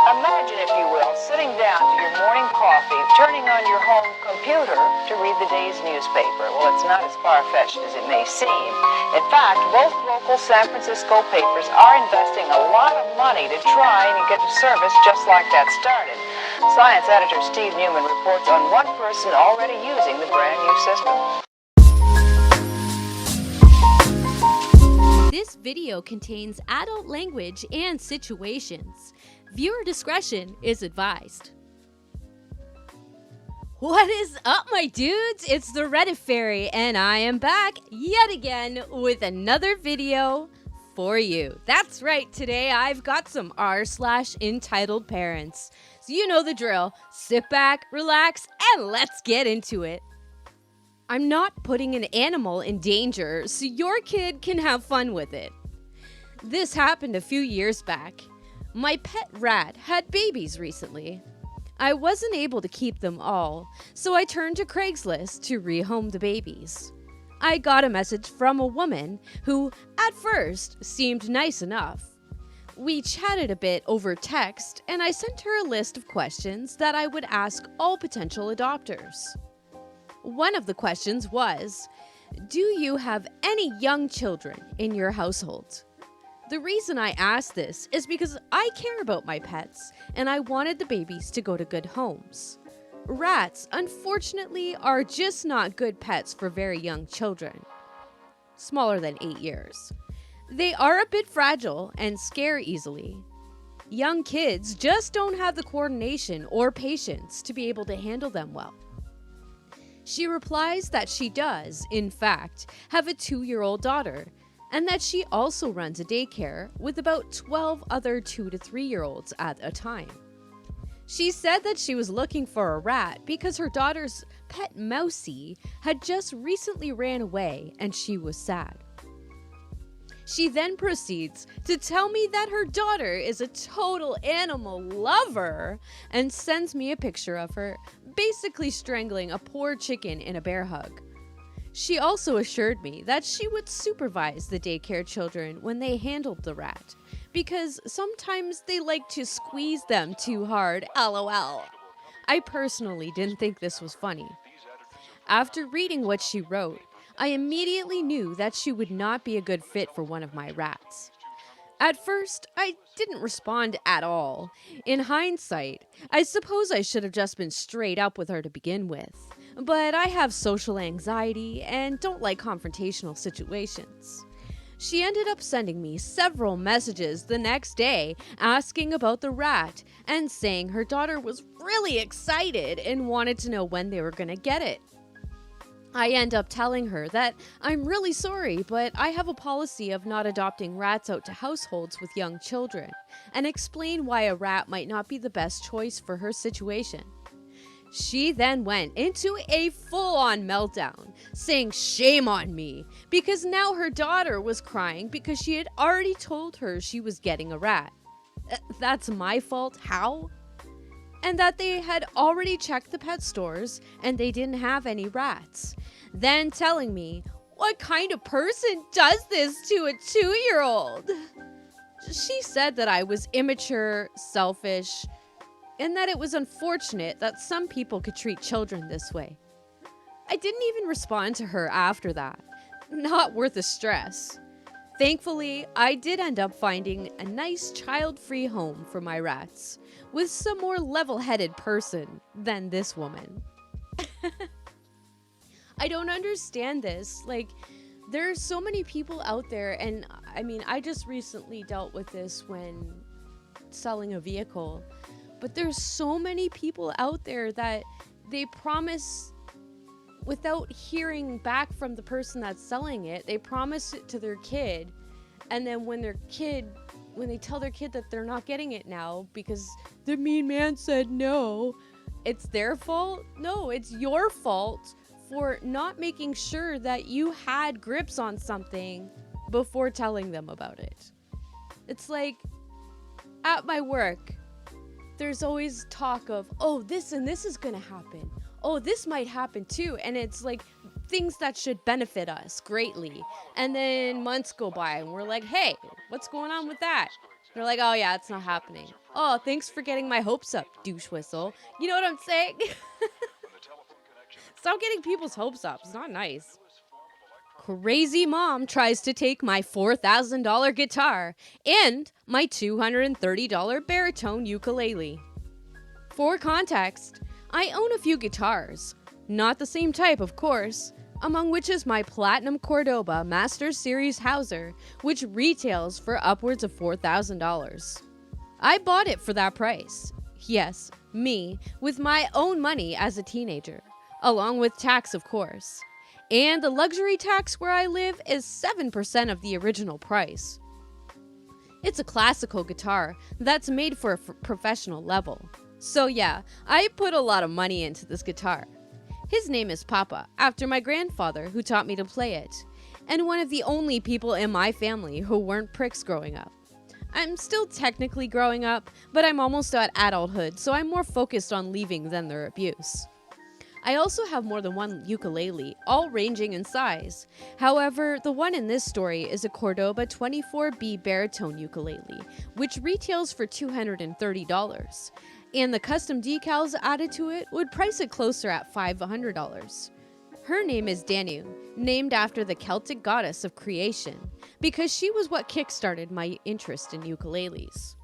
Imagine, if you will, sitting down to your morning coffee, turning on your home computer to read the day's newspaper. Well, it's not as far-fetched as it may seem. In fact, both local San Francisco papers are investing a lot of money to try and get a service just like that started. Science editor Steve Newman reports on one person already using the brand new system. This video contains adult language and situations. Viewer discretion is advised. What is up, my dudes? It's the Reddit Fairy, and I am back yet again with another video for you. That's right, today I've got some r/entitled parents. So you know the drill. Sit back, relax, and let's get into it. I'm not putting an animal in danger, so your kid can have fun with it. This happened a few years back. My pet rat had babies recently. I wasn't able to keep them all, so I turned to Craigslist to rehome the babies. I got a message from a woman who, at first, seemed nice enough. We chatted a bit over text, and I sent her a list of questions that I would ask all potential adopters. One of the questions was, do you have any young children in your household? The reason I asked this is because I care about my pets and I wanted the babies to go to good homes. Rats, unfortunately, are just not good pets for very young children, smaller than 8 years. They are a bit fragile and scare easily. Young kids just don't have the coordination or patience to be able to handle them well. She replies that she does, in fact, have a 2-year-old daughter, and that she also runs a daycare with about 12 other 2 to 3-year-olds at a time. She said that she was looking for a rat because her daughter's pet mousie had just recently ran away and she was sad. She then proceeds to tell me that her daughter is a total animal lover and sends me a picture of her basically strangling a poor chicken in a bear hug. She also assured me that she would supervise the daycare children when they handled the rat, because sometimes they like to squeeze them too hard, LOL. I personally didn't think this was funny. After reading what she wrote, I immediately knew that she would not be a good fit for one of my rats. At first, I didn't respond at all. In hindsight, I suppose I should have just been straight up with her to begin with. But I have social anxiety and don't like confrontational situations. She ended up sending me several messages the next day asking about the rat and saying her daughter was really excited and wanted to know when they were going to get it. I end up telling her that I'm really sorry, but I have a policy of not adopting rats out to households with young children, and explain why a rat might not be the best choice for her situation. She then went into a full-on meltdown, saying shame on me, because now her daughter was crying because she had already told her she was getting a rat. That's my fault? How? And that they had already checked the pet stores and they didn't have any rats. Then telling me, what kind of person does this to a 2-year-old? She said that I was immature, selfish, and that it was unfortunate that some people could treat children this way. I didn't even respond to her after that. Not worth the stress. Thankfully, I did end up finding a nice child-free home for my rats, with some more level-headed person than this woman. I don't understand this. Like, there's so many people out there, and I mean, I just recently dealt with this when selling a vehicle, but there's so many people out there that they promise without hearing back from the person that's selling it. They promise it to their kid, and then when they tell their kid that they're not getting it now because the mean man said no, it's their fault? No, it's your fault for not making sure that you had grips on something before telling them about it. It's like, at my work, there's always talk of, oh, this and this is gonna happen. Oh, this might happen too. And it's like things that should benefit us greatly. And then months go by and we're like, hey, what's going on with that? They're like, oh yeah, it's not happening. Oh, thanks for getting my hopes up, douche whistle. You know what I'm saying? Stop getting people's hopes up. It's not nice. Crazy mom tries to take my $4,000 guitar and my $230 baritone ukulele. For context, I own a few guitars. Not the same type, of course, among which is my Platinum Cordoba Master Series Hauser, which retails for upwards of $4,000. I bought it for that price. Yes, me, with my own money as a teenager, along with tax, of course. And the luxury tax where I live is 7% of the original price. It's a classical guitar that's made for a professional level. So yeah, I put a lot of money into this guitar. His name is Papa, after my grandfather who taught me to play it, and one of the only people in my family who weren't pricks growing up. I'm still technically growing up, but I'm almost at adulthood, so I'm more focused on leaving than their abuse. I also have more than one ukulele, all ranging in size. However, the one in this story is a Cordoba 24B baritone ukulele, which retails for $230, and the custom decals added to it would price it closer at $500. Her name is Danu, named after the Celtic goddess of creation, because she was what kickstarted my interest in ukuleles.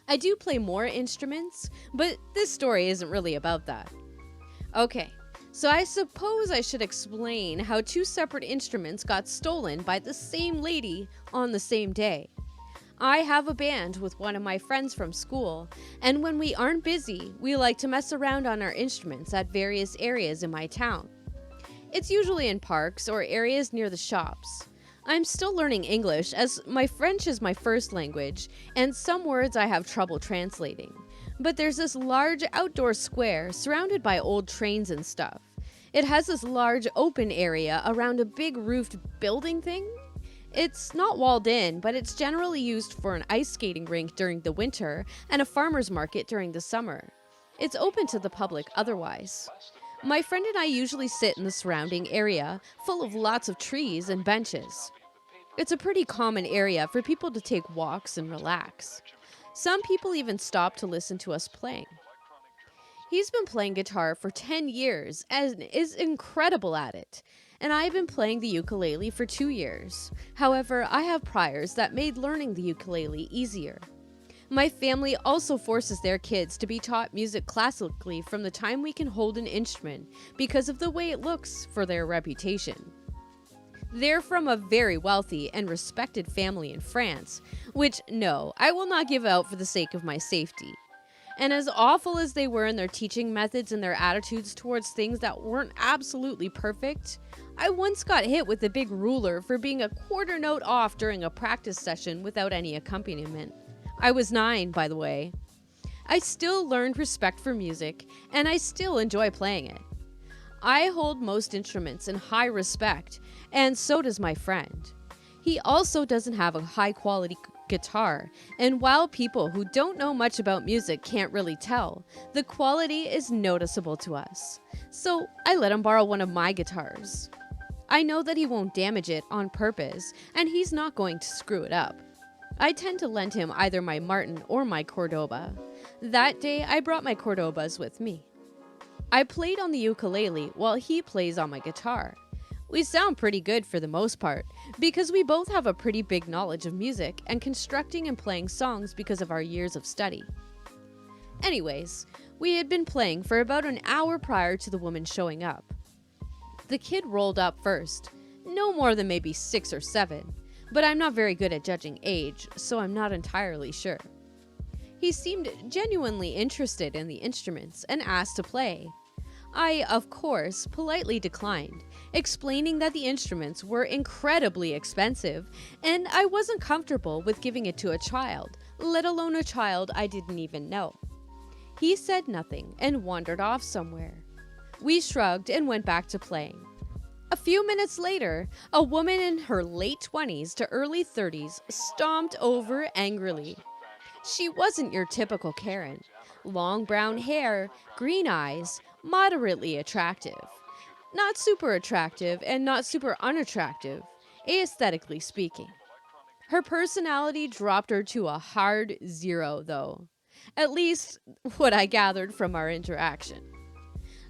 I do play more instruments, but this story isn't really about that. Okay, so I suppose I should explain how two separate instruments got stolen by the same lady on the same day. I have a band with one of my friends from school, and when we aren't busy, we like to mess around on our instruments at various areas in my town. It's usually in parks or areas near the shops. I'm still learning English as my French is my first language, and some words I have trouble translating. But there's this large outdoor square surrounded by old trains and stuff. It has this large open area around a big roofed building thing. It's not walled in, but it's generally used for an ice skating rink during the winter and a farmer's market during the summer. It's open to the public otherwise. My friend and I usually sit in the surrounding area, full of lots of trees and benches. It's a pretty common area for people to take walks and relax. Some people even stop to listen to us playing. He's been playing guitar for 10 years and is incredible at it, and I've been playing the ukulele for 2 years. However, I have priors that made learning the ukulele easier. My family also forces their kids to be taught music classically from the time we can hold an instrument because of the way it looks for their reputation. They're from a very wealthy and respected family in France, which, no, I will not give out for the sake of my safety. And as awful as they were in their teaching methods and their attitudes towards things that weren't absolutely perfect, I once got hit with a big ruler for being a quarter note off during a practice session without any accompaniment. I was 9, by the way. I still learned respect for music, and I still enjoy playing it. I hold most instruments in high respect, and so does my friend. He also doesn't have a high-quality guitar, and while people who don't know much about music can't really tell, the quality is noticeable to us. So I let him borrow one of my guitars. I know that he won't damage it on purpose, and he's not going to screw it up. I tend to lend him either my Martin or my Cordoba. That day, I brought my Cordobas with me. I played on the ukulele while he plays on my guitar. We sound pretty good for the most part, because we both have a pretty big knowledge of music and constructing and playing songs because of our years of study. Anyways, we had been playing for about an hour prior to the woman showing up. The kid rolled up first, no more than maybe 6 or 7, but I'm not very good at judging age, so I'm not entirely sure. He seemed genuinely interested in the instruments and asked to play. I, of course, politely declined, explaining that the instruments were incredibly expensive, and I wasn't comfortable with giving it to a child, let alone a child I didn't even know. He said nothing and wandered off somewhere. We shrugged and went back to playing. A few minutes later, a woman in her late 20s to early 30s stomped over angrily. She wasn't your typical Karen. Long brown hair, green eyes, moderately attractive. Not super attractive and not super unattractive, aesthetically speaking. Her personality dropped her to a hard 0, though. At least, what I gathered from our interaction.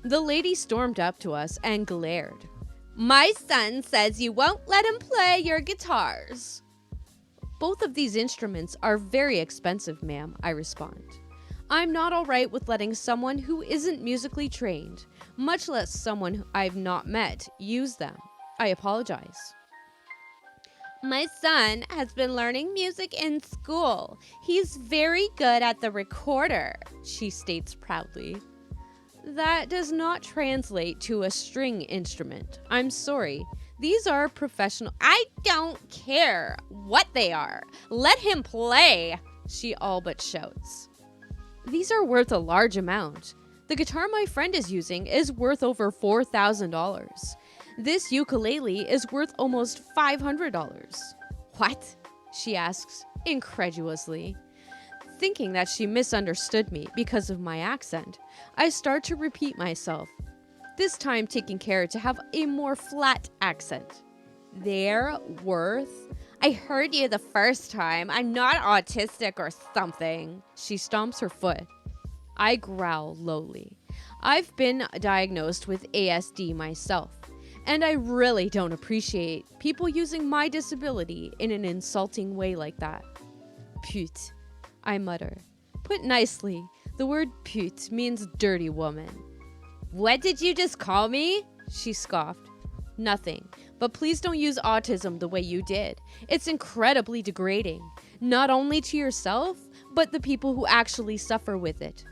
The lady stormed up to us and glared. My son says you won't let him play your guitars. Both of these instruments are very expensive, ma'am, I respond. I'm not all right with letting someone who isn't musically trained, much less someone I've not met, use them. I apologize. My son has been learning music in school. He's very good at the recorder, she states proudly. That does not translate to a string instrument. I'm sorry. These are professional. I don't care what they are. Let him play, she all but shouts. These are worth a large amount. The guitar my friend is using is worth over $4,000. This ukulele is worth almost $500. What? She asks incredulously. Thinking that she misunderstood me because of my accent, I start to repeat myself, this time taking care to have a more flat accent. They're worth? I heard you the first time. I'm not autistic or something. She stomps her foot. I growl lowly. I've been diagnosed with ASD myself, and I really don't appreciate people using my disability in an insulting way like that. Pute, I mutter. Put nicely, the word pute means dirty woman. What did you just call me? She scoffed. Nothing, but please don't use autism the way you did. It's incredibly degrading, not only to yourself, but the people who actually suffer with it.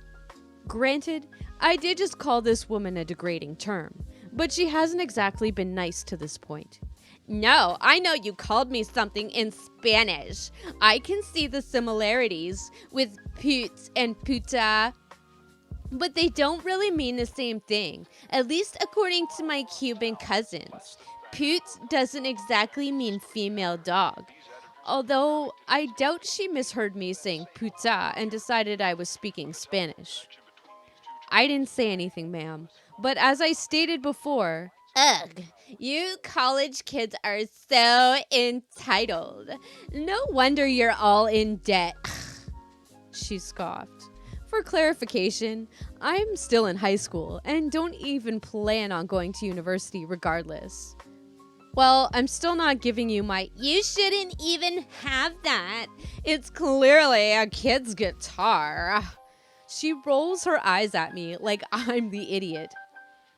Granted, I did just call this woman a degrading term, but she hasn't exactly been nice to this point. No, I know you called me something in Spanish. I can see the similarities with pute and puta, but they don't really mean the same thing, at least according to my Cuban cousins. Pute doesn't exactly mean female dog, although I doubt she misheard me saying puta and decided I was speaking Spanish. I didn't say anything, ma'am, but as I stated before, ugh, you college kids are so entitled. No wonder you're all in debt. She scoffed. For clarification, I'm still in high school and don't even plan on going to university regardless. Well, I'm still not giving you my, you shouldn't even have that. It's clearly a kid's guitar. She rolls her eyes at me like I'm the idiot.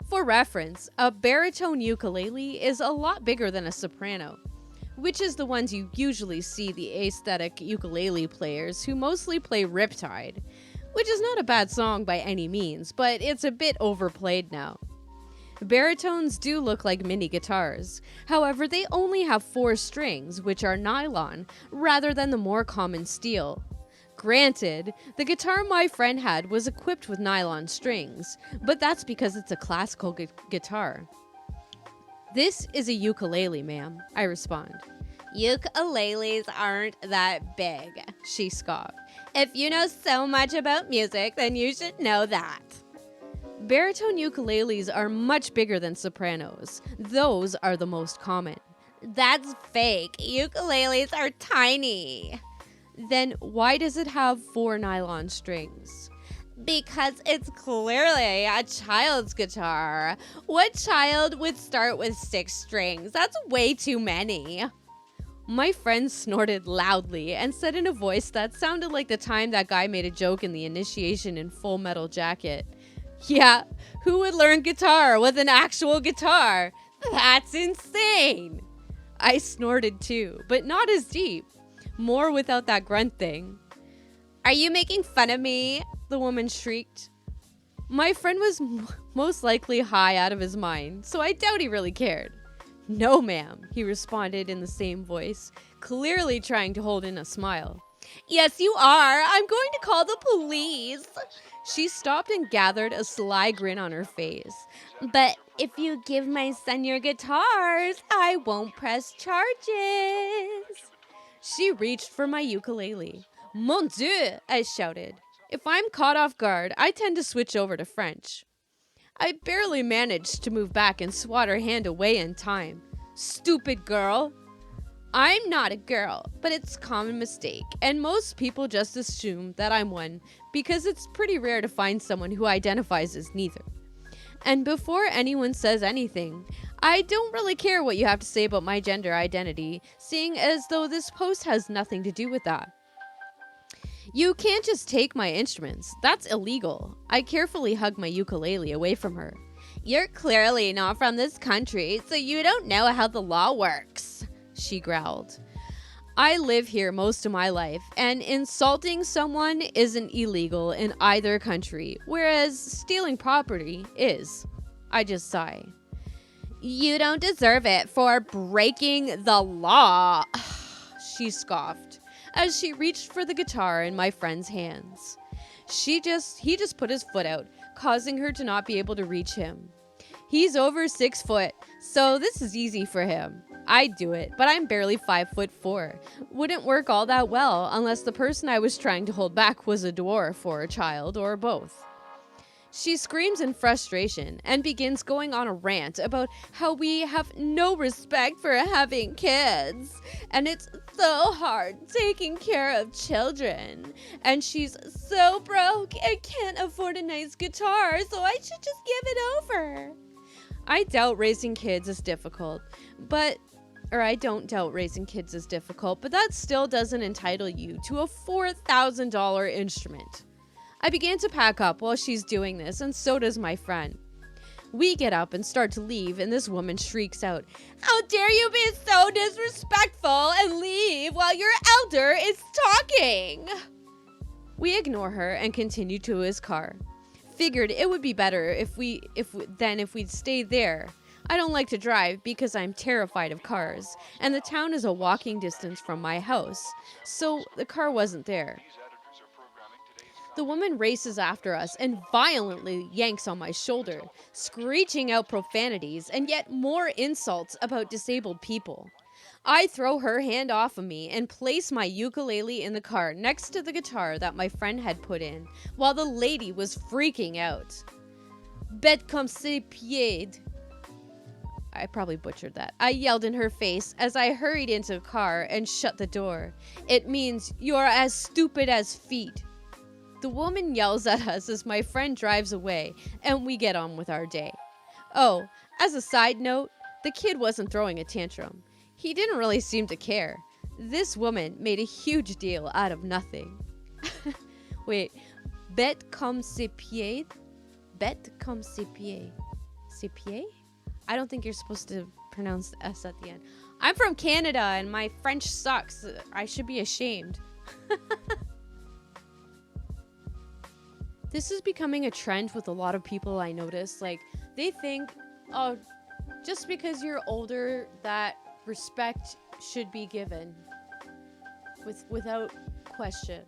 For reference, a baritone ukulele is a lot bigger than a soprano, which is the ones you usually see the aesthetic ukulele players who mostly play Riptide, which is not a bad song by any means, but it's a bit overplayed now. Baritones do look like mini guitars. However, they only have 4 strings, which are nylon, rather than the more common steel. Granted, the guitar my friend had was equipped with nylon strings, but that's because it's a classical guitar. This is a ukulele, ma'am, I respond. Ukuleles aren't that big, she scoffed. If you know so much about music, then you should know that. Baritone ukuleles are much bigger than sopranos. Those are the most common. That's fake. Ukuleles are tiny. Then why does it have 4 nylon strings? Because it's clearly a child's guitar. What child would start with 6 strings? That's way too many. My friend snorted loudly and said in a voice that sounded like the time that guy made a joke in the initiation in Full Metal Jacket. Yeah, who would learn guitar with an actual guitar? That's insane! I snorted too, but not as deep. More without that grunt thing. Are you making fun of me? The woman shrieked. My friend was most likely high out of his mind, so I doubt he really cared. No, ma'am, he responded in the same voice, clearly trying to hold in a smile. Yes, you are. I'm going to call the police. She stopped and gathered a sly grin on her face. But if you give my son your guitars, I won't press charges. She reached for my ukulele. Mon Dieu, I shouted. If I'm caught off guard, I tend to switch over to French. I barely managed to move back and swat her hand away in time. Stupid girl. I'm not a girl, but it's a common mistake, and most people just assume that I'm one because it's pretty rare to find someone who identifies as neither. And before anyone says anything, I don't really care what you have to say about my gender identity, seeing as though this post has nothing to do with that. You can't just take my instruments. That's illegal. I carefully hug my ukulele away from her. You're clearly not from this country, so you don't know how the law works, she growled. I live here most of my life, and insulting someone isn't illegal in either country, whereas stealing property is. I just sigh. You don't deserve it for breaking the law, she scoffed as she reached for the guitar in my friend's hands. He just put his foot out, causing her to not be able to reach him. He's over 6 foot, so this is easy for him. I'd do it, but I'm barely 5'4". Wouldn't work all that well unless the person I was trying to hold back was a dwarf or a child or both. She screams in frustration and begins going on a rant about how we have no respect for having kids, and it's so hard taking care of children, and she's so broke and can't afford a nice guitar, so I should just give it over. I don't doubt raising kids is difficult, but that still doesn't entitle you to a $4,000 instrument. I began to pack up while she's doing this, and so does my friend. We get up and start to leave, and this woman shrieks out, "How dare you be so disrespectful and leave while your elder is talking?" We ignore her and continue to his car. Figured it would be better if we'd stay there. I don't like to drive because I'm terrified of cars, and the town is a walking distance from my house, so the car wasn't there. The woman races after us and violently yanks on my shoulder, screeching out profanities and yet more insults about disabled people. I throw her hand off of me and place my ukulele in the car next to the guitar that my friend had put in, while the lady was freaking out. "Bête comme ses pieds." I probably butchered that. I yelled in her face as I hurried into the car and shut the door. It means you're as stupid as feet. The woman yells at us as my friend drives away, and we get on with our day. Oh, as a side note, the kid wasn't throwing a tantrum. He didn't really seem to care. This woman made a huge deal out of nothing. Wait, bête comme ses pieds? Bête comme ses pieds. Ses pieds? I don't think you're supposed to pronounce the S at the end. I'm from Canada and my French sucks. I should be ashamed. This is becoming a trend with a lot of people I notice. Like, they think, oh, just because you're older, that respect should be given without question.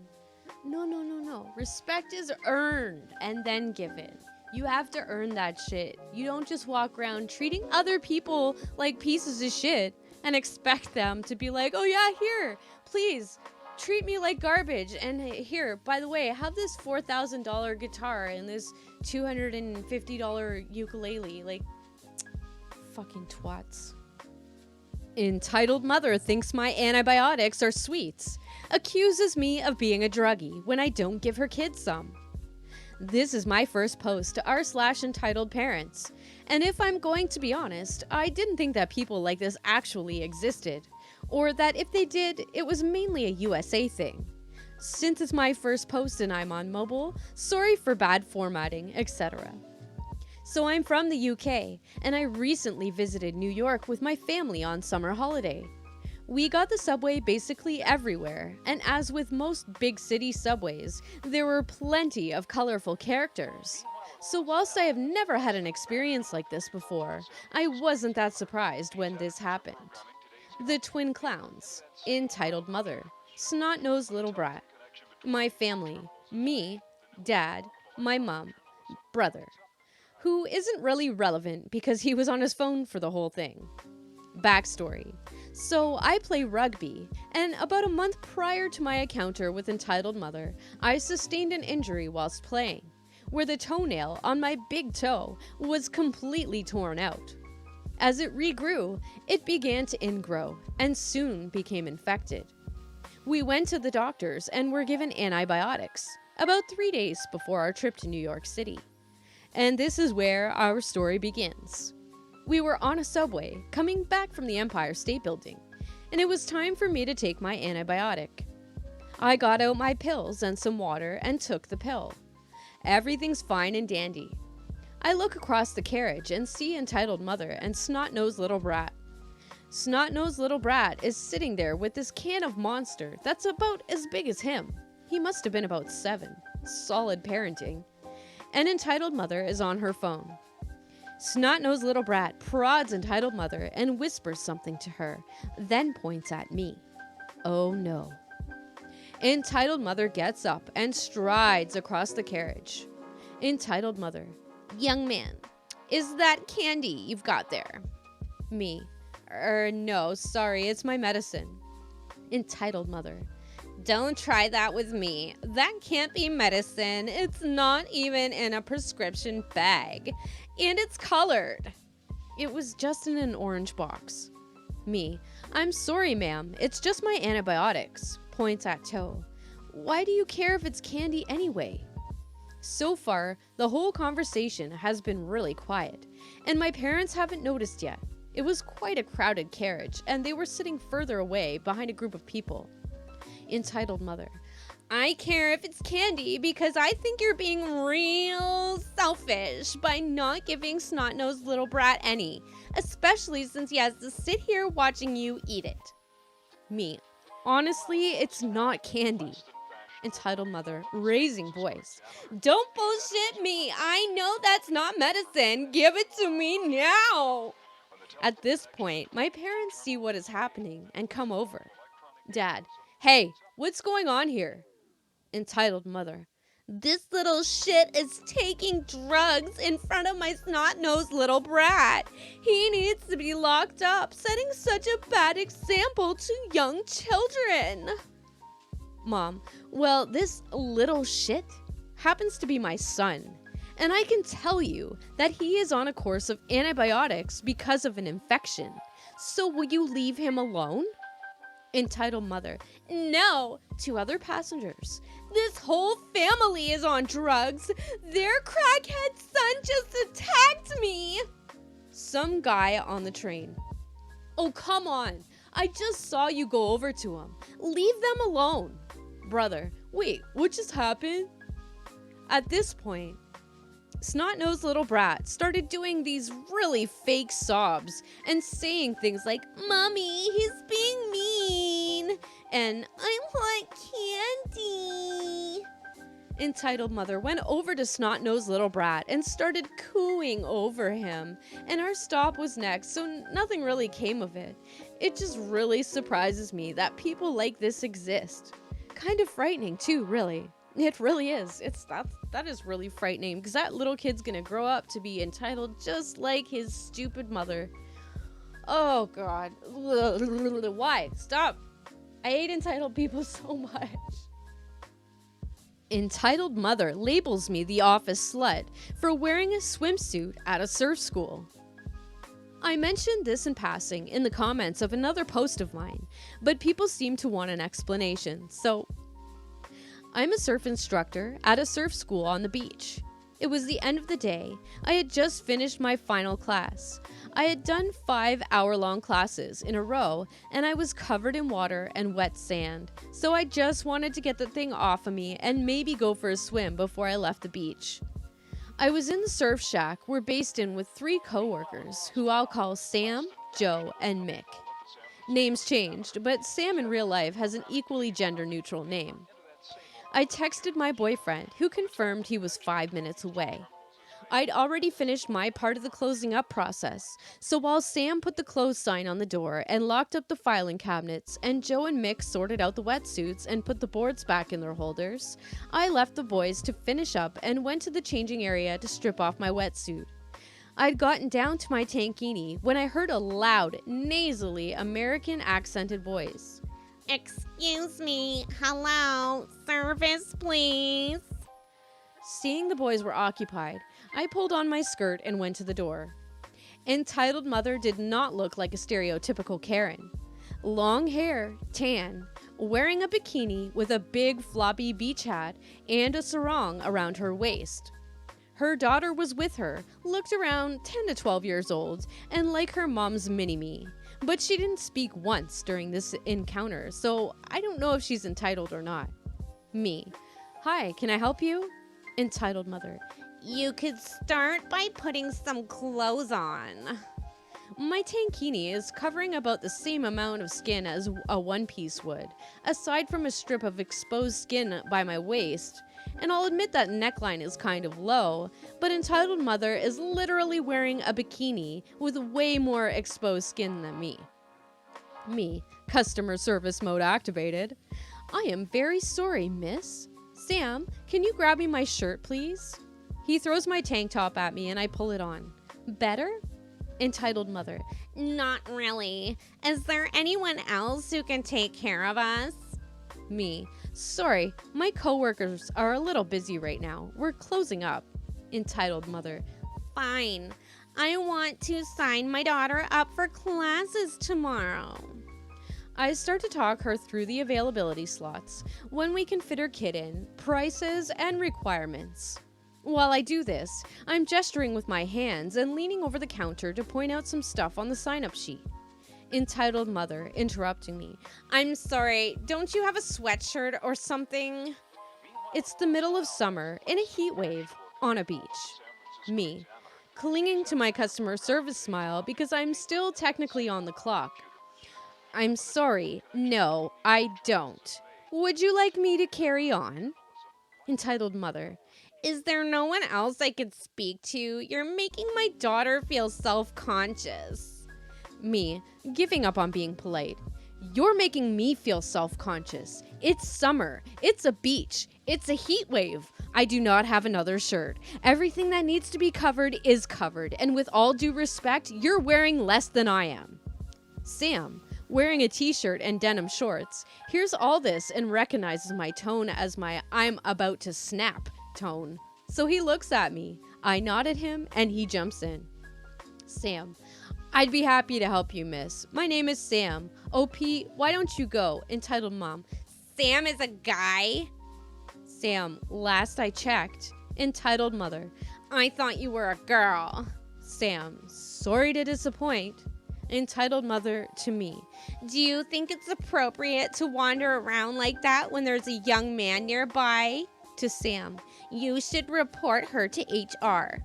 No. Respect is earned and then given. You have to earn that shit. You don't just walk around treating other people like pieces of shit and expect them to be like, oh yeah, here, please treat me like garbage. And here, by the way, have this $4,000 guitar and this $250 ukulele. Like, fucking twats. Entitled mother thinks my antibiotics are sweets. Accuses me of being a druggy when I don't give her kids some. This is my first post to r/EntitledParents. And if I'm going to be honest, I didn't think that people like this actually existed. Or that if they did, it was mainly a USA thing. Since it's my first post and I'm on mobile, sorry for bad formatting, etc. So I'm from the UK, and I recently visited New York with my family on summer holiday. We got the subway basically everywhere, and as with most big city subways, there were plenty of colorful characters. So whilst I have never had an experience like this before, I wasn't that surprised when this happened. The twin clowns, entitled mother, snot-nosed little brat, my family, me, dad, my mom, brother, who isn't really relevant because he was on his phone for the whole thing. Backstory. So I play rugby, and about a month prior to my encounter with entitled mother, I sustained an injury whilst playing, where the toenail on my big toe was completely torn out. As it regrew, it began to ingrow and soon became infected. We went to the doctors and were given antibiotics about 3 days before our trip to New York City. And this is where our story begins. We were on a subway coming back from the Empire State Building, and it was time for me to take my antibiotic. I got out my pills and some water and took the pill. Everything's fine and dandy. I look across the carriage and see entitled mother and snot-nosed little brat. Snot-nosed little brat is sitting there with this can of Monster that's about as big as him. He must have been about 7. Solid parenting. And entitled mother is on her phone. Snot-nosed little brat prods entitled mother and whispers something to her, then points at me. Oh no. Entitled mother gets up and strides across the carriage. Entitled mother, young man, is that candy you've got there? Me, no, sorry, it's my medicine. Entitled mother, don't try that with me. That can't be medicine. It's not even in a prescription bag. And it's colored. It was just in an orange box. Me, I'm sorry, ma'am. It's just my antibiotics. Points at toe. Why do you care if it's candy anyway? So far, the whole conversation has been really quiet, and my parents haven't noticed yet. It was quite a crowded carriage, and they were sitting further away behind a group of people. Entitled mother, I care if it's candy because I think you're being real selfish by not giving snot-nosed little brat any, especially since he has to sit here watching you eat it. Me, honestly, it's not candy. Entitled mother, raising voice, don't bullshit me. I know that's not medicine. Give it to me now. At this point, my parents see what is happening and come over. Dad, hey, what's going on here? Entitled mother, this little shit is taking drugs in front of my snot-nosed little brat. He needs to be locked up, setting such a bad example to young children. Mom, well, this little shit happens to be my son, and I can tell you that he is on a course of antibiotics because of an infection. So will you leave him alone? Entitled mother, no, to other passengers. This whole family is on drugs. Their crackhead son just attacked me. Some guy on the train. Oh, come on. I just saw you go over to him. Leave them alone. Brother, wait, what just happened? At this point, snot-nosed little brat started doing these really fake sobs and saying things like, Mommy, he's being mean, and I want candy. Entitled mother went over to snot-nosed little brat and started cooing over him, and our stop was next, so nothing really came of it. It just really surprises me that people like this exist. Kind of frightening too, really. It really is. That is really frightening because that little kid's gonna grow up to be entitled just like his stupid mother. Oh God. Why? Stop. I hate entitled people so much. Entitled mother labels me the office slut for wearing a swimsuit at a surf school. I mentioned this in passing in the comments of another post of mine, but people seem to want an explanation, so I'm a surf instructor at a surf school on the beach. It was the end of the day. I had just finished my final class. I had done 5-hour-long classes in a row, and I was covered in water and wet sand, so I just wanted to get the thing off of me and maybe go for a swim before I left the beach. I was in the surf shack we're based in with 3 coworkers, who I'll call Sam, Joe, and Mick. Names changed, but Sam in real life has an equally gender-neutral name. I texted my boyfriend, who confirmed he was 5 minutes away. I'd already finished my part of the closing up process, so while Sam put the close sign on the door and locked up the filing cabinets, and Joe and Mick sorted out the wetsuits and put the boards back in their holders, I left the boys to finish up and went to the changing area to strip off my wetsuit. I'd gotten down to my tankini when I heard a loud, nasally, American accented voice. Excuse me, hello, service please. Seeing the boys were occupied, I pulled on my skirt and went to the door. Entitled mother did not look like a stereotypical Karen. Long hair, tan, wearing a bikini with a big floppy beach hat and a sarong around her waist. Her daughter was with her, looked around 10 to 12 years old, and like her mom's mini-me. But she didn't speak once during this encounter, so I don't know if she's entitled or not. Me. Hi, can I help you? Entitled mother. You could start by putting some clothes on. My tankini is covering about the same amount of skin as a one-piece would, aside from a strip of exposed skin by my waist. And I'll admit that neckline is kind of low, but entitled mother is literally wearing a bikini with way more exposed skin than me. Me, customer service mode activated. I am very sorry, miss. Sam, can you grab me my shirt, please? He throws my tank top at me and I pull it on. Better? Entitled mother. Not really. Is there anyone else who can take care of us? Me. Sorry, my coworkers are a little busy right now. We're closing up. Entitled mother. Fine. I want to sign my daughter up for classes tomorrow. I start to talk her through the availability slots, when we can fit her kid in, prices, and requirements. While I do this, I'm gesturing with my hands and leaning over the counter to point out some stuff on the sign-up sheet. Entitled mother, interrupting me. I'm sorry, don't you have a sweatshirt or something? It's the middle of summer, in a heat wave, on a beach. Me, clinging to my customer service smile because I'm still technically on the clock. I'm sorry, no, I don't. Would you like me to carry on? Entitled mother. Is there no one else I could speak to? You're making my daughter feel self-conscious. Me, giving up on being polite. You're making me feel self-conscious. It's summer. It's a beach. It's a heat wave. I do not have another shirt. Everything that needs to be covered is covered. And with all due respect, you're wearing less than I am. Sam, wearing a t-shirt and denim shorts, hears all this and recognizes my tone as my I'm about to snap tone. So he looks at me. I nod at him and he jumps in. Sam. I'd be happy to help you, miss. My name is Sam. OP, why don't you go? Entitled mom. Sam is a guy? Sam, last I checked. Entitled mother. I thought you were a girl. Sam, sorry to disappoint. Entitled mother to me. Do you think it's appropriate to wander around like that when there's a young man nearby? To Sam. You should report her to HR.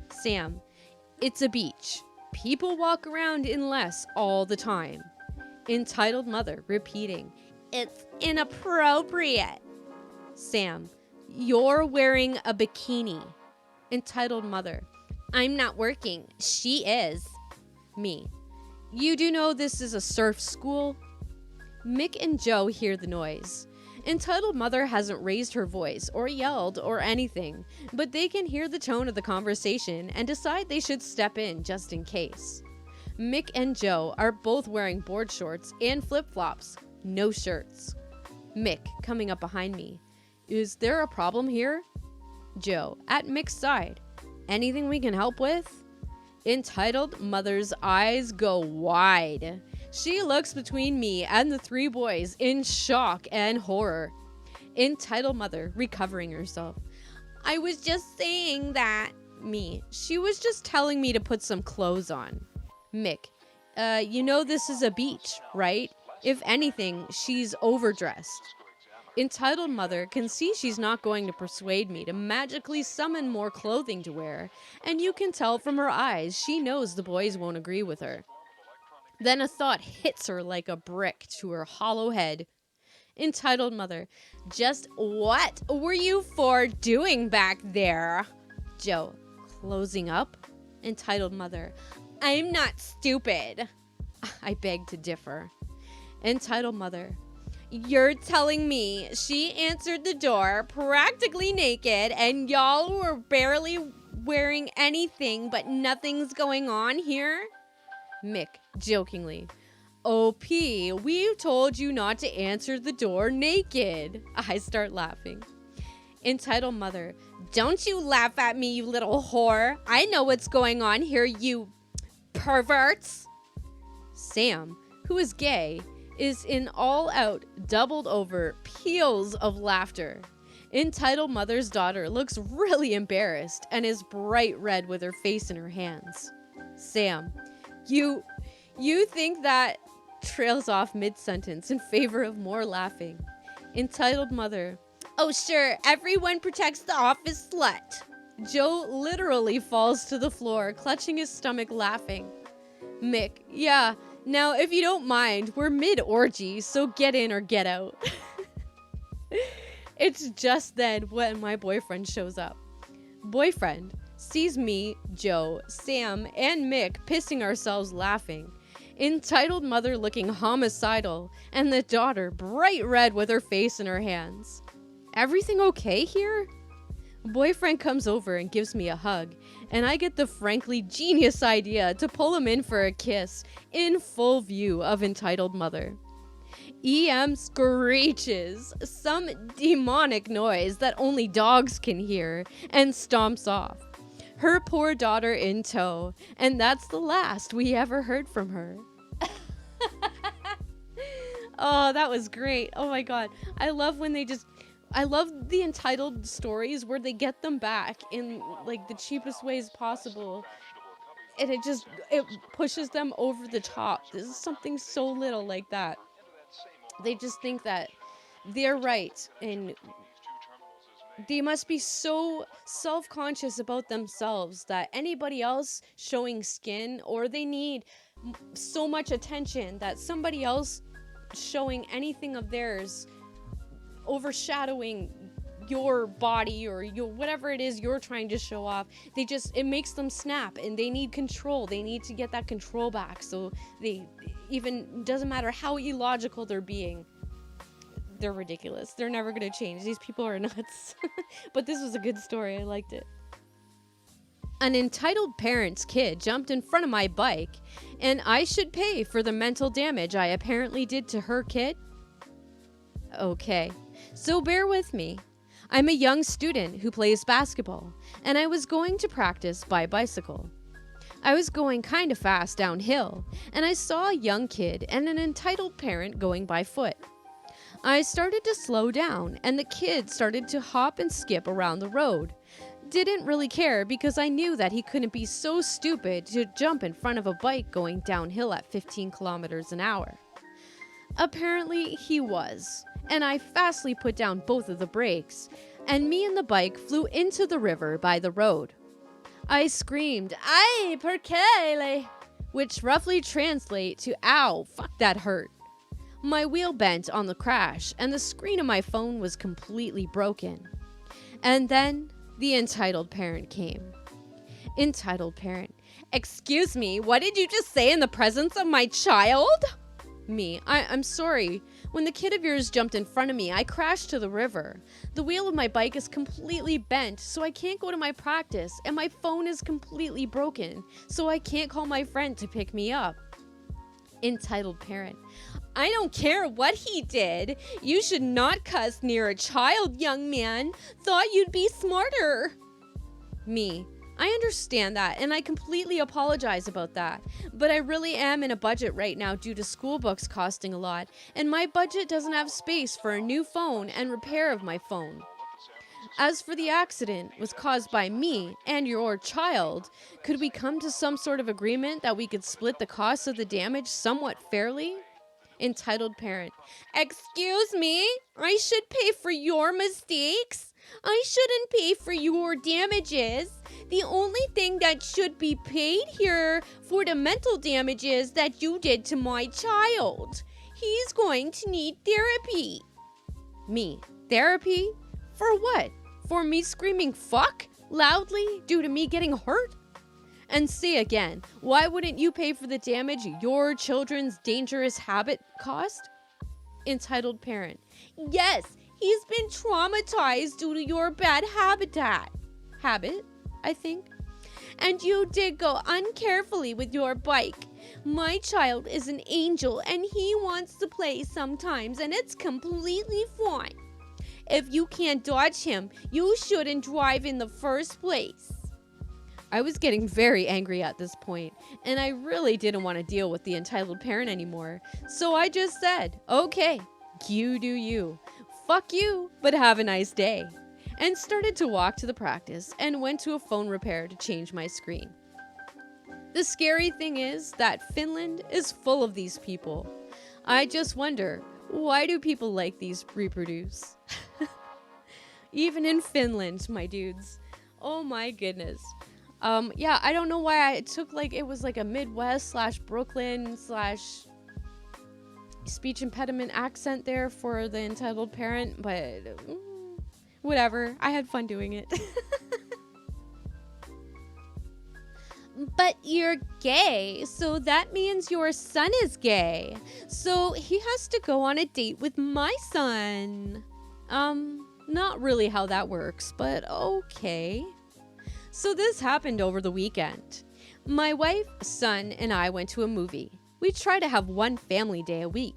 Sam. It's a beach. People walk around in less all the time. Entitled mother repeating. It's inappropriate. Sam. You're wearing a bikini. Entitled mother. I'm not working. She is. Me. You do know this is a surf school? Mick and Joe hear the noise. Entitled mother hasn't raised her voice or yelled or anything, but they can hear the tone of the conversation and decide they should step in just in case. Mick and Joe are both wearing board shorts and flip-flops, no shirts. Mick, coming up behind me. Is there a problem here? Joe, at Mick's side. Anything we can help with? Entitled mother's eyes go wide. She looks between me and the three boys in shock and horror. Entitled mother, recovering herself. I was just saying that. Me. She was just telling me to put some clothes on. Mick. You know this is a beach, right? If anything, she's overdressed. Entitled mother can see she's not going to persuade me to magically summon more clothing to wear, and you can tell from her eyes she knows the boys won't agree with her. Then a thought hits her like a brick to her hollow head. Entitled mother, just what were you four doing back there? Joe, closing up? Entitled mother, I'm not stupid. I beg to differ. Entitled mother, you're telling me she answered the door practically naked and y'all were barely wearing anything but nothing's going on here? Mick, jokingly. OP, we told you not to answer the door naked. I start laughing. Entitled mother, don't you laugh at me, you little whore. I know what's going on here, you perverts. Sam, who is gay, is in all-out, doubled-over peals of laughter. Entitled Mother's daughter looks really embarrassed and is bright red with her face in her hands. Sam, you think that trails off mid-sentence in favor of more laughing. Entitled Mother, oh sure, everyone protects the office slut. Joe literally falls to the floor, clutching his stomach laughing. Mick, yeah, now if you don't mind, we're mid-orgy, so get in or get out. It's just then when my boyfriend shows up. Boyfriend sees me, Joe, Sam, and Mick pissing ourselves laughing. Entitled Mother looking homicidal, and the daughter bright red with her face in her hands. Everything okay here? Boyfriend comes over and gives me a hug, and I get the frankly genius idea to pull him in for a kiss in full view of Entitled Mother. EM screeches, some demonic noise that only dogs can hear, and stomps off. Her poor daughter in tow, and that's the last we ever heard from her. Oh, that was great. Oh my god. I love the entitled stories where they get them back in like the cheapest ways possible. And it pushes them over the top. This is something so little like that. They just think that they're right, and they must be so self-conscious about themselves that anybody else showing skin, or they need so much attention that somebody else showing anything of theirs overshadowing your body or your whatever it is you're trying to show off, it makes them snap, and they need control. They need to get that control back. So doesn't matter how illogical they're being, they're ridiculous. They're never gonna change. These people are nuts. But this was a good story. I liked it. An entitled parent's kid jumped in front of my bike, and I should pay for the mental damage I apparently did to her kid? Okay, so bear with me. I'm a young student who plays basketball, and I was going to practice by bicycle. I was going kind of fast downhill, and I saw a young kid and an entitled parent going by foot. I started to slow down, and the kid started to hop and skip around the road. Didn't really care because I knew that he couldn't be so stupid to jump in front of a bike going downhill at 15 kilometers an hour. Apparently he was, and I fastly put down both of the brakes, and me and the bike flew into the river by the road. I screamed, "Ay, perché?" which roughly translate to "ow, fuck that hurt." My wheel bent on the crash, and the screen of my phone was completely broken. And then the entitled parent came. Entitled parent, excuse me, what did you just say in the presence of my child? Me, I'm sorry. When the kid of yours jumped in front of me, I crashed to the river. The wheel of my bike is completely bent, so I can't go to my practice, and my phone is completely broken, so I can't call my friend to pick me up. Entitled parent, I don't care what he did. You should not cuss near a child, young man. Thought you'd be smarter. Me, I understand that, and I completely apologize about that. But I really am in a budget right now due to school books costing a lot, and my budget doesn't have space for a new phone and repair of my phone. As for the accident was caused by me and your child, could we come to some sort of agreement that we could split the cost of the damage somewhat fairly? Entitled parent, excuse me, I should pay for your mistakes. I shouldn't pay for your damages. The only thing that should be paid here for the mental damages that you did to my child. He's going to need therapy. Me, therapy? For what? For me screaming fuck loudly due to me getting hurt? And say again, why wouldn't you pay for the damage your children's dangerous habit cost? Entitled parent, yes, he's been traumatized due to your bad habit, I think. And you did go uncarefully with your bike. My child is an angel and he wants to play sometimes, and it's completely fine. If you can't dodge him, you shouldn't drive in the first place. I was getting very angry at this point, and I really didn't want to deal with the entitled parent anymore. So I just said, okay, you do you. Fuck you, but have a nice day. And started to walk to the practice and went to a phone repair to change my screen. The scary thing is that Finland is full of these people. I just wonder, why do people like these reproduce? Even in Finland, my dudes. Oh my goodness. Yeah, I don't know why I took it was like a Midwest / Brooklyn / speech impediment accent there for the entitled parent, but whatever. I had fun doing it. But you're gay, so that means your son is gay. So he has to go on a date with my son. Not really how that works, but okay. So this happened over the weekend. My wife, son, and I went to a movie. We try to have one family day a week.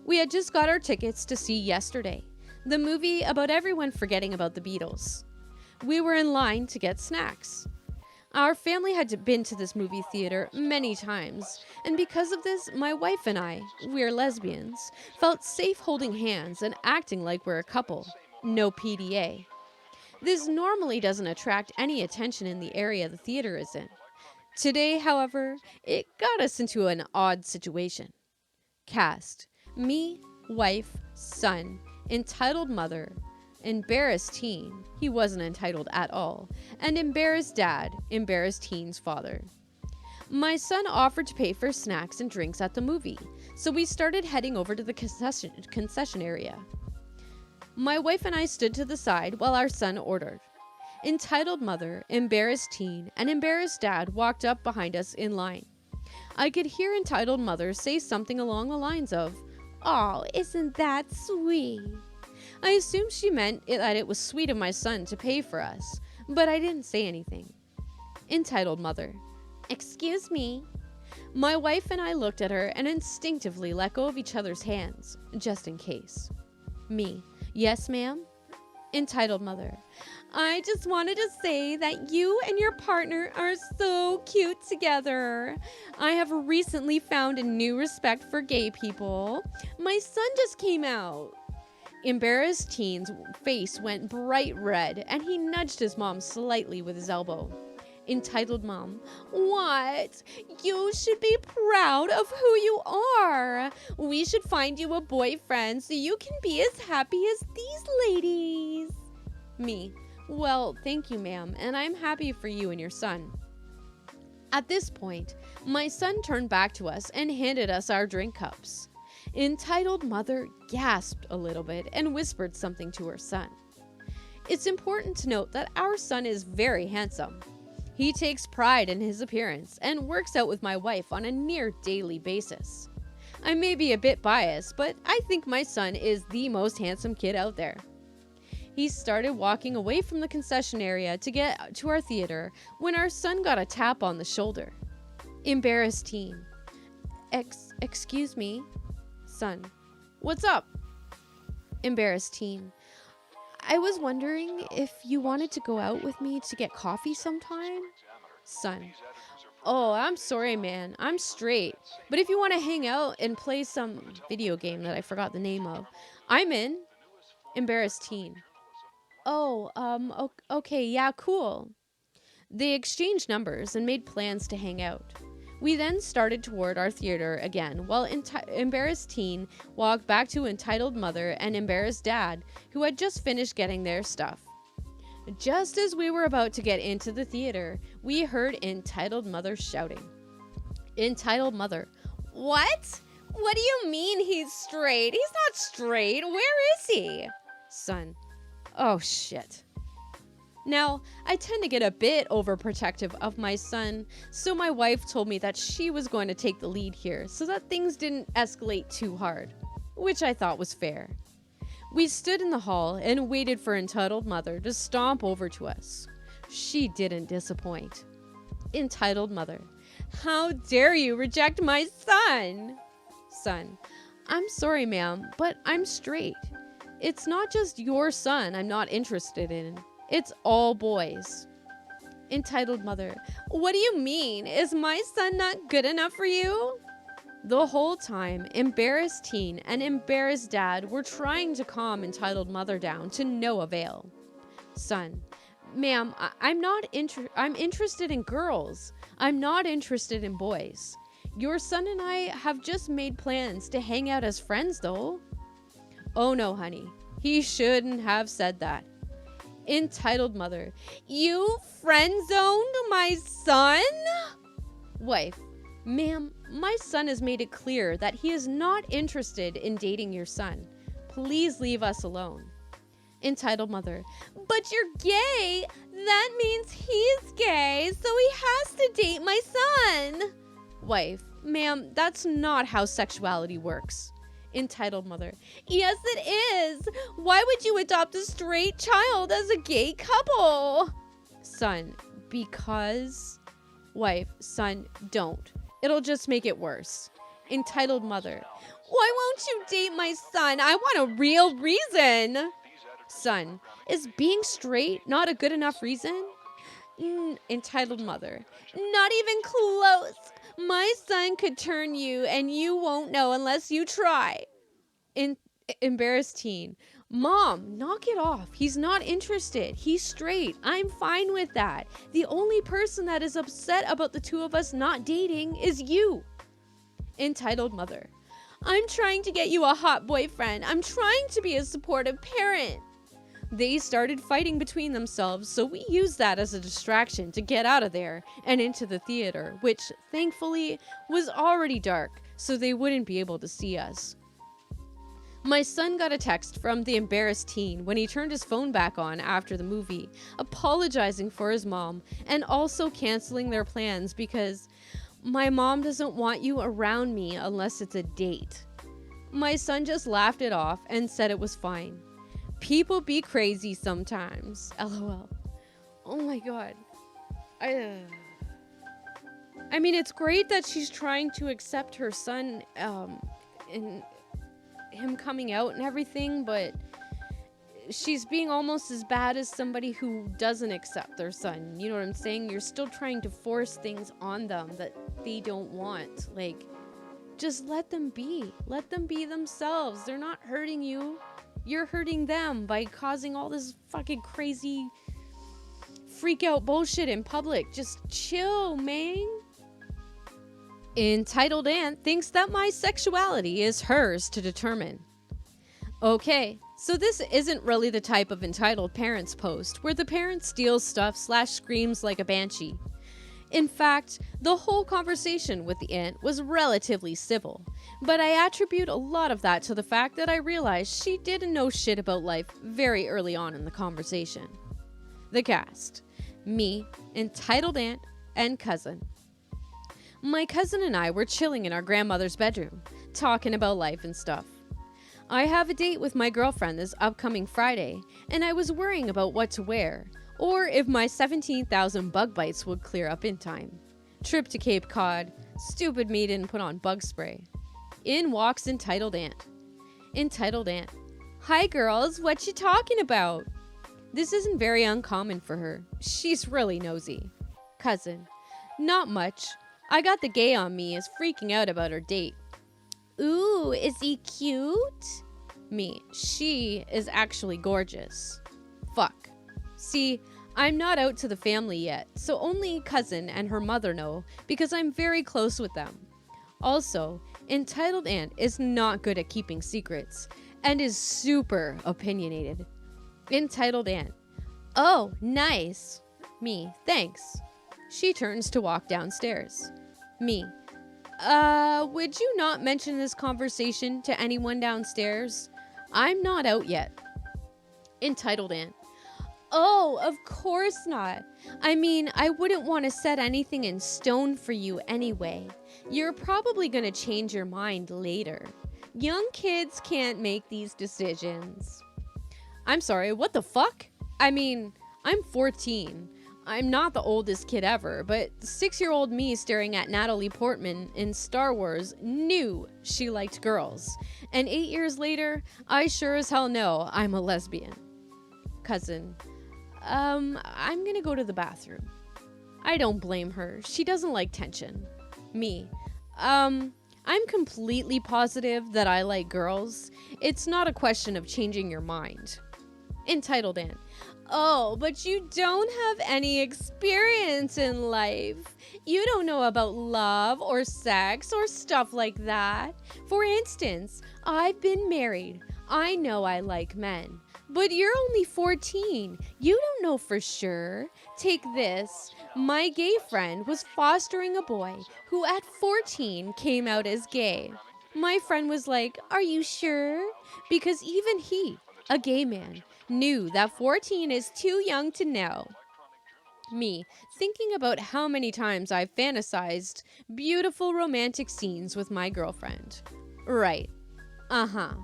We had just got our tickets to see yesterday, the movie about everyone forgetting about the Beatles. We were in line to get snacks. Our family had been to this movie theater many times, and because of this, my wife and I, we're lesbians, felt safe holding hands and acting like we're a couple. No PDA. This normally doesn't attract any attention in the area the theater is in. Today, however, it got us into an odd situation. Cast: me, wife, son, entitled mother, embarrassed teen, he wasn't entitled at all, and embarrassed dad, embarrassed teen's father. My son offered to pay for snacks and drinks at the movie, so we started heading over to the concession area. My wife and I stood to the side while our son ordered. Entitled mother, embarrassed teen, and embarrassed dad walked up behind us in line. I could hear entitled mother say something along the lines of, "Oh, isn't that sweet?" I assumed she meant that it was sweet of my son to pay for us, but I didn't say anything. Entitled mother, "Excuse me." My wife and I looked at her and instinctively let go of each other's hands, just in case. Me, "Yes, ma'am?" Entitled mother, "I just wanted to say that you and your partner are so cute together. I have recently found a new respect for gay people. My son just came out." Embarrassed teen's face went bright red, and he nudged his mom slightly with his elbow. Entitled mom, "What? You should be proud of who you are. We should find you a boyfriend so you can be as happy as these ladies." Me, "Well, thank you, ma'am, and I'm happy for you and your son." At this point, my son turned back to us and handed us our drink cups. Entitled mother gasped a little bit and whispered something to her son. It's important to note that our son is very handsome. He takes pride in his appearance and works out with my wife on a near daily basis. I may be a bit biased, but I think my son is the most handsome kid out there. He started walking away from the concession area to get to our theater when our son got a tap on the shoulder. Embarrassed teen, Excuse me?" Son, "What's up?" Embarrassed teen, "I was wondering if you wanted to go out with me to get coffee sometime?" Son, "Oh, I'm sorry, man. I'm straight. But if you want to hang out and play some video game that I forgot the name of, I'm in." Embarrassed teen, "Oh, okay, yeah, cool." They exchanged numbers and made plans to hang out. We then started toward our theater again, while embarrassed teen walked back to entitled mother and embarrassed dad, who had just finished getting their stuff. Just as we were about to get into the theater, we heard entitled mother shouting. Entitled mother, "What? What do you mean he's straight? He's not straight. Where is he?" Son, "Oh, shit." Now, I tend to get a bit overprotective of my son, so my wife told me that she was going to take the lead here so that things didn't escalate too hard, which I thought was fair. We stood in the hall and waited for entitled mother to stomp over to us. She didn't disappoint. Entitled mother, "How dare you reject my son?" Son, "I'm sorry, ma'am, but I'm straight. It's not just your son I'm not interested in. It's all boys." Entitled mother, what do you mean? Is my son not good enough for you? The whole time, embarrassed teen and embarrassed dad were trying to calm entitled mother down to no avail. Son, ma'am, I'm interested in girls. I'm not interested in boys. Your son and I have just made plans to hang out as friends though. Oh no, honey. He shouldn't have said that. Entitled mother, you friend-zoned my son? Wife, ma'am, my son has made it clear that he is not interested in dating your son. Please leave us alone. Entitled mother, but you're gay. That means he's gay, so he has to date my son. Wife, ma'am, that's not how sexuality works. Entitled mother, yes it is. Why would you adopt a straight child as a gay couple? Son, because... Wife, son, don't. It'll just make it worse. Entitled mother, why won't you date my son? I want a real reason. Son, is being straight not a good enough reason? Entitled mother, not even close. My son could turn you and you won't know unless you try. Embarrassed teen, Mom, knock it off. He's not interested. He's straight. I'm fine with that. The only person that is upset about the two of us not dating is you. Entitled mother, I'm trying to get you a hot boyfriend. I'm trying to be a supportive parent. They started fighting between themselves, so we used that as a distraction to get out of there and into the theater, which thankfully was already dark, so they wouldn't be able to see us. My son got a text from the embarrassed teen when he turned his phone back on after the movie, apologizing for his mom and also canceling their plans because my mom doesn't want you around me unless it's a date. My son just laughed it off and said it was fine. People be crazy sometimes. LOL. Oh my god. I mean, it's great that she's trying to accept her son and him coming out and everything, but she's being almost as bad as somebody who doesn't accept their son. You know what I'm saying? You're still trying to force things on them that they don't want. Like, just let them be. Let them be themselves. They're not hurting you. You're hurting them by causing all this fucking crazy freak out bullshit in public. Just chill, man. Entitled Aunt thinks that my sexuality is hers to determine. Okay, so this isn't really the type of entitled parents post where the parent steals stuff / screams like a banshee. In fact, the whole conversation with the aunt was relatively civil, but I attribute a lot of that to the fact that I realized she didn't know shit about life very early on in the conversation. The cast: me, entitled aunt, and cousin. My cousin and I were chilling in our grandmother's bedroom, talking about life and stuff. I have a date with my girlfriend this upcoming Friday, and I was worrying about what to wear, or if my 17,000 bug bites would clear up in time. Trip to Cape Cod. Stupid me didn't put on bug spray. In walks entitled aunt. Entitled aunt: hi girls, what you talking about? This isn't very uncommon for her. She's really nosy. Cousin: not much. I got the gay on me is freaking out about her date. Ooh, is he cute? Me: she is actually gorgeous. Fuck. See, I'm not out to the family yet, so only cousin and her mother know because I'm very close with them. Also, entitled aunt is not good at keeping secrets and is super opinionated. Entitled aunt: oh, nice. Me: thanks. She turns to walk downstairs. Me: would you not mention this conversation to anyone downstairs? I'm not out yet. Entitled aunt: oh, of course not. I mean, I wouldn't want to set anything in stone for you anyway. You're probably gonna change your mind later. Young kids can't make these decisions. I'm sorry, what the fuck? I mean, I'm 14. I'm not the oldest kid ever, but 6-year-old me staring at Natalie Portman in Star Wars knew she liked girls. And 8 years later, I sure as hell know I'm a lesbian. Cousin: I'm gonna go to the bathroom. I don't blame her. She doesn't like tension. Me. I'm completely positive that I like girls. It's not a question of changing your mind. Entitled Anne. Oh, but you don't have any experience in life. You don't know about love or sex or stuff like that. For instance, I've been married. I know I like men. But you're only 14. You don't know for sure. Take this. My gay friend was fostering a boy who at 14 came out as gay. My friend was like, "Are you sure?" Because even he, a gay man, knew that 14 is too young to know. Me, thinking about how many times I've fantasized beautiful romantic scenes with my girlfriend. Right. Uh-huh.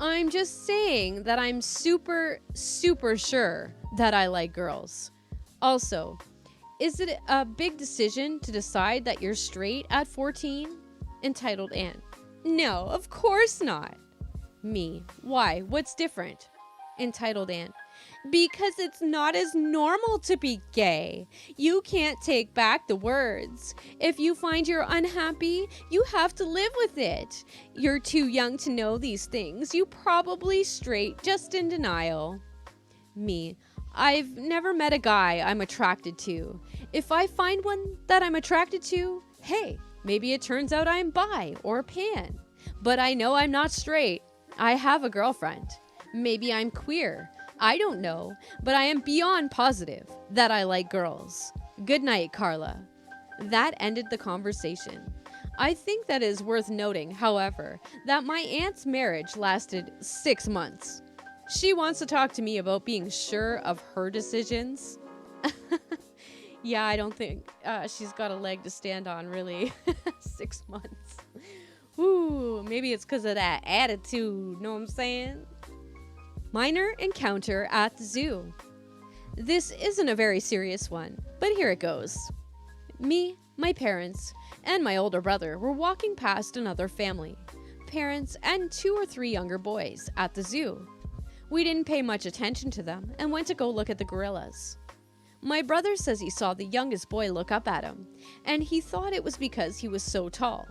I'm just saying that I'm super, super sure that I like girls. Also, is it a big decision to decide that you're straight at 14? Entitled Anne. No, of course not. Me. Why? What's different? Entitled Anne. Because it's not as normal to be gay. You can't take back the words. If you find you're unhappy, you have to live with it. You're too young to know these things. You probably straight, just in denial. Me. I've never met a guy I'm attracted to. If I find one that I'm attracted to, hey, maybe it turns out I'm bi or pan. But I know I'm not straight. I have a girlfriend. Maybe I'm queer. I don't know, but I am beyond positive that I like girls. Good night, Carla. That ended the conversation. I think that is worth noting, however, that my aunt's marriage lasted 6 months. She wants to talk to me about being sure of her decisions. Yeah, I don't think she's got a leg to stand on, really. 6 months. Ooh, maybe it's because of that attitude, know what I'm saying? Minor encounter at the zoo. This isn't a very serious one, but here it goes. Me, my parents, and my older brother were walking past another family, parents and 2 or 3 younger boys, at the zoo. We didn't pay much attention to them and went to go look at the gorillas. My brother says he saw the youngest boy look up at him, and he thought it was because he was so tall.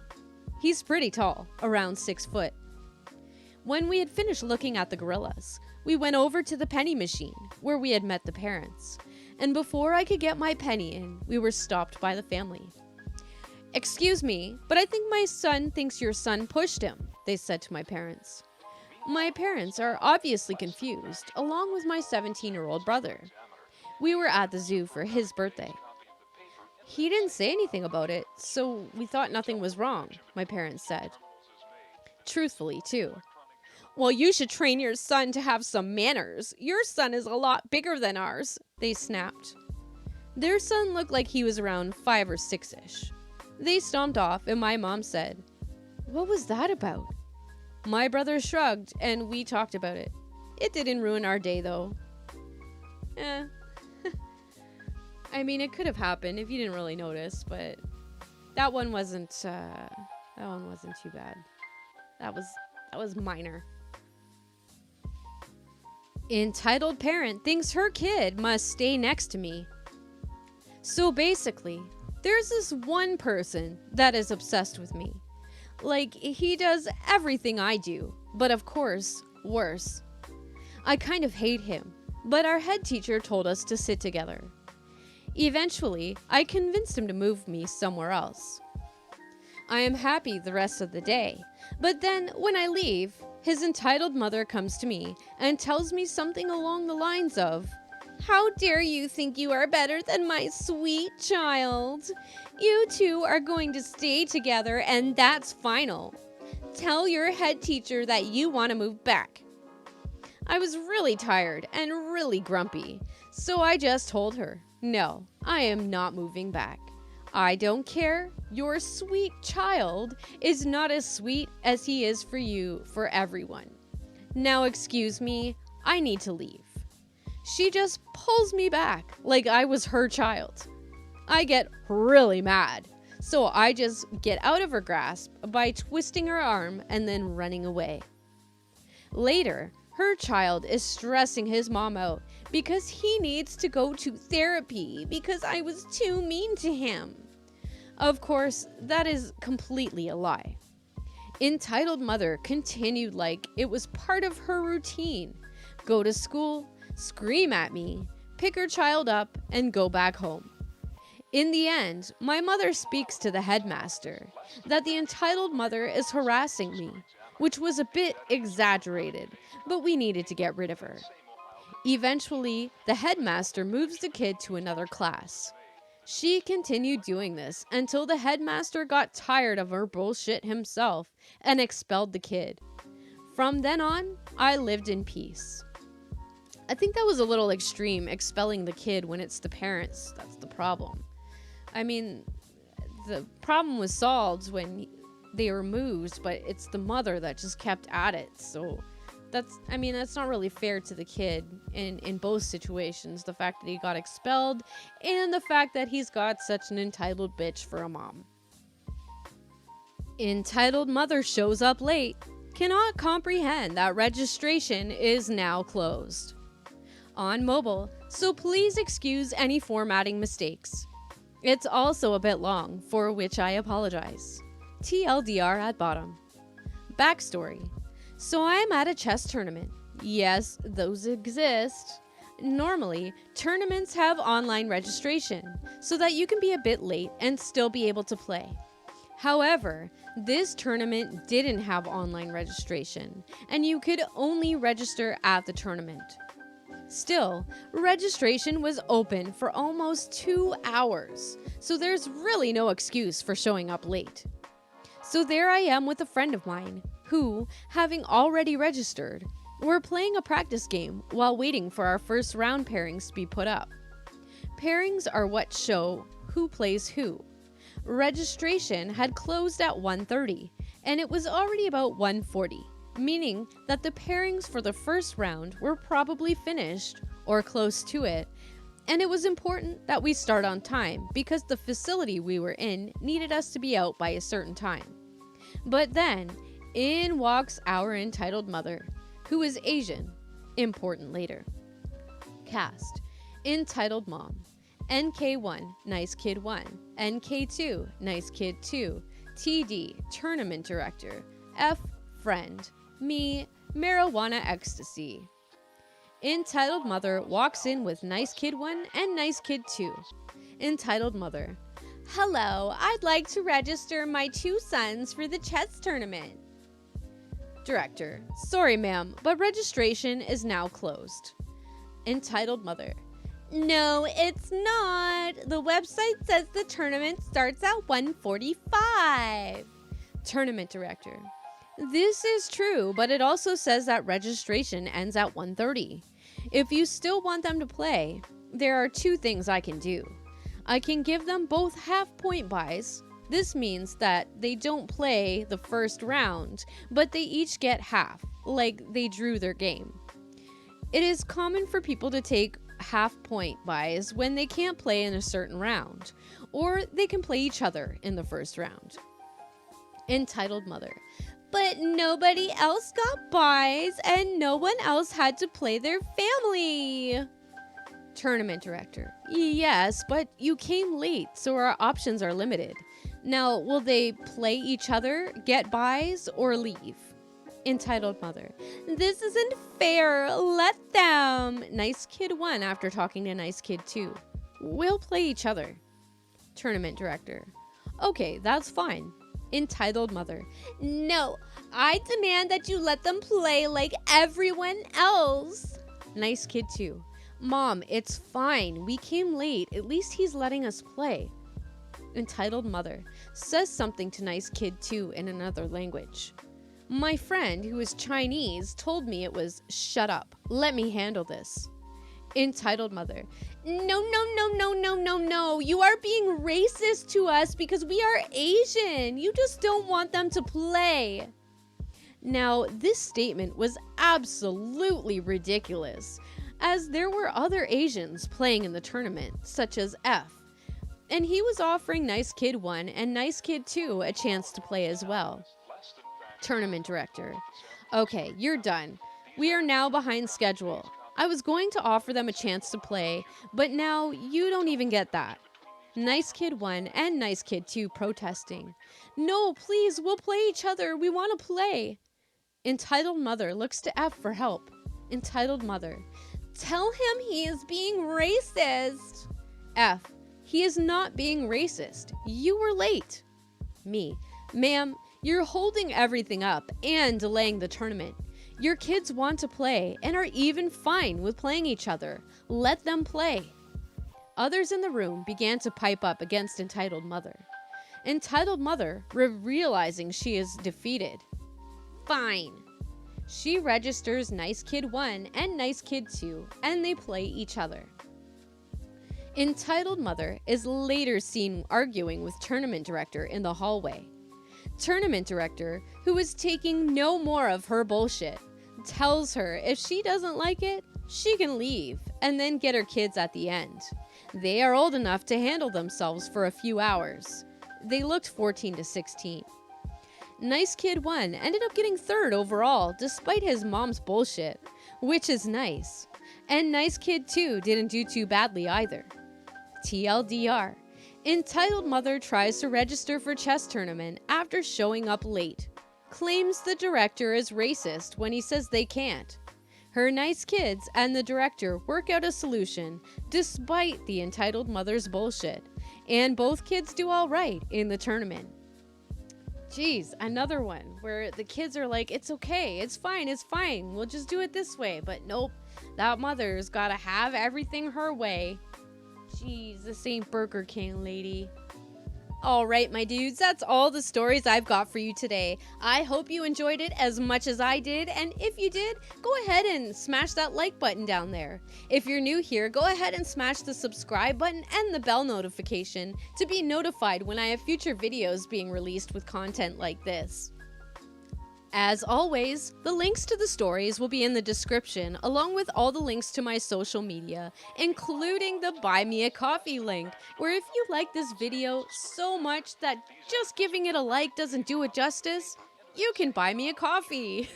He's pretty tall, around 6 foot. When we had finished looking at the gorillas, we went over to the penny machine, where we had met the parents. And before I could get my penny in, we were stopped by the family. "Excuse me, but I think my son thinks your son pushed him," they said to my parents. My parents are obviously confused, along with my 17-year-old brother. We were at the zoo for his birthday. "He didn't say anything about it, so we thought nothing was wrong," my parents said. Truthfully, too. "Well, you should train your son to have some manners. Your son is a lot bigger than ours," they snapped. Their son looked like he was around 5 or 6-ish. They stomped off, and my mom said, "What was that about?" My brother shrugged, and we talked about it. It didn't ruin our day, though. I mean, it could have happened if you didn't really notice, but that one wasn't too bad. That was minor. Entitled parent thinks her kid must stay next to me. So basically, there's this one person that is obsessed with me. Like, he does everything I do, but of course, worse. I kind of hate him, but our head teacher told us to sit together. Eventually, I convinced him to move me somewhere else. I am happy the rest of the day, but then when I leave, his entitled mother comes to me and tells me something along the lines of, "How dare you think you are better than my sweet child? You two are going to stay together and that's final. Tell your head teacher that you want to move back." I was really tired and really grumpy, so I just told her, "No, I am not moving back. I don't care. Your sweet child is not as sweet as he is for you, for everyone. Now excuse me, I need to leave." She just pulls me back like I was her child. I get really mad, so I just get out of her grasp by twisting her arm and then running away. Later, Her child is stressing his mom out because he needs to go to therapy because I was too mean to him. Of course, that is completely a lie. Entitled mother continued like it was part of her routine. Go to school, scream at me, pick her child up, and go back home. In the end, my mother speaks to the headmaster that the entitled mother is harassing me, which was a bit exaggerated, but we needed to get rid of her. Eventually, the headmaster moves the kid to another class. She continued doing this until the headmaster got tired of her bullshit himself and expelled the kid. From then on, I lived in peace. I think that was a little extreme, expelling the kid when it's the parents that's the problem. I mean, the problem was solved when they were moved, but it's the mother that just kept at it. So that's not really fair to the kid in both situations. The fact that he got expelled and the fact that he's got such an entitled bitch for a mom. Entitled mother shows up late, cannot comprehend that registration is now closed. On mobile, so please excuse any formatting mistakes. It's also a bit long, for which I apologize. TLDR at bottom. Backstory. So I'm at a chess tournament. Yes, those exist. Normally, tournaments have online registration, so that you can be a bit late and still be able to play. However, this tournament didn't have online registration, and you could only register at the tournament. Still, registration was open for almost 2 hours, so there's really no excuse for showing up late. So there I am with a friend of mine, who, having already registered, were playing a practice game while waiting for our first round pairings to be put up. Pairings are what show who plays who. Registration had closed at 1:30, and it was already about 1:40. Meaning that the pairings for the first round were probably finished or close to it, and it was important that we start on time because the facility we were in needed us to be out by a certain time. But then, in walks our entitled mother, who is Asian, important later. Cast: entitled mom, NK1, nice kid 1, NK2, nice kid 2, TD, tournament director, F, friend, me, marijuana ecstasy. Entitled mother walks in with nice kid 1 and nice kid 2. Entitled mother: hello, I'd like to register my 2 sons for the chess tournament. Director: sorry ma'am, but registration is now closed. Entitled mother: no, it's not. The website says the tournament starts at 1:45. Tournament director: this is true, but it also says that registration ends at 1:30. If you still want them to play, there are 2 things I can do. I can give them both half-point buys. This means that they don't play the first round, but they each get half, like they drew their game. It is common for people to take half-point buys when they can't play in a certain round, or they can play each other in the first round. Entitled mother: but nobody else got buys and no one else had to play their family. Tournament director: yes, but you came late, so our options are limited. Now, will they play each other, get buys, or leave? Entitled mother: this isn't fair. Let them. Nice kid 1 after talking to nice kid 2. We'll play each other. Tournament director: okay, that's fine. Entitled mother: no, I demand that you let them play like everyone else. Nice kid 2: mom, it's fine. We came late. At least he's letting us play. Entitled mother says something to nice kid 2 in another language. My friend, who is Chinese, told me it was shut up. Let me handle this. Entitled mother: no, no, no, no, no, no, no. You are being racist to us because we are Asian. You just don't want them to play. Now, this statement was absolutely ridiculous, as there were other Asians playing in the tournament, such as F, and he was offering nice kid 1 and nice kid 2 a chance to play as well. Tournament director: okay, you're done. We are now behind schedule. I was going to offer them a chance to play, but now you don't even get that. Nice Kid 1 and Nice Kid 2 protesting. No, please, we'll play each other. We want to play. Entitled Mother looks to F for help. Entitled Mother. Tell him he is being racist. F. He is not being racist. You were late. Me. Ma'am, you're holding everything up and delaying the tournament. Your kids want to play and are even fine with playing each other. Let them play. Others in the room began to pipe up against Entitled Mother. Entitled Mother, realizing she is defeated. Fine. She registers Nice Kid 1 and Nice Kid 2, and they play each other. Entitled Mother is later seen arguing with Tournament Director in the hallway. Tournament Director, who is taking no more of her bullshit, tells her if she doesn't like it, she can leave and then get her kids at the end. They are old enough to handle themselves for a few hours. They looked 14 to 16. Nice Kid 1 ended up getting third overall despite his mom's bullshit, which is nice. And Nice Kid 2 didn't do too badly either. TLDR. Entitled Mother tries to register for chess tournament after showing up late. Claims the director is racist when he says they can't. Her nice kids and the director work out a solution despite the Entitled Mother's bullshit, and both kids do all right in the tournament. Geez, another one where the kids are like, it's okay, it's fine, we'll just do it this way. But nope, that mother's gotta have everything her way. Jeez, this ain't Burger King, lady. Alright, my dudes, that's all the stories I've got for you today. I hope you enjoyed it as much as I did, and if you did, go ahead and smash that like button down there. If you're new here, go ahead and smash the subscribe button and the bell notification to be notified when I have future videos being released with content like this. As always, the links to the stories will be in the description, along with all the links to my social media, including the Buy Me a Coffee link, where if you like this video so much that just giving it a like doesn't do it justice, you can buy me a coffee.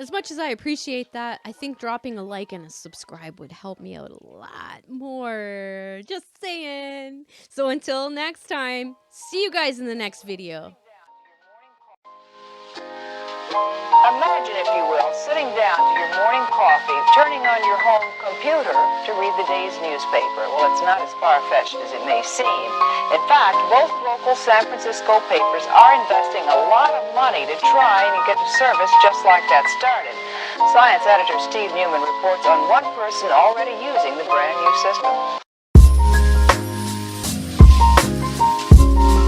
As much as I appreciate that, I think dropping a like and a subscribe would help me out a lot more. Just saying. So until next time, see you guys in the next video. Imagine, if you will, sitting down to your morning coffee, turning on your home computer to read the day's newspaper. Well, it's not as far-fetched as it may seem. In fact, both local San Francisco papers are investing a lot of money to try and get a service just like that started. Science editor Steve Newman reports on one person already using the brand new system.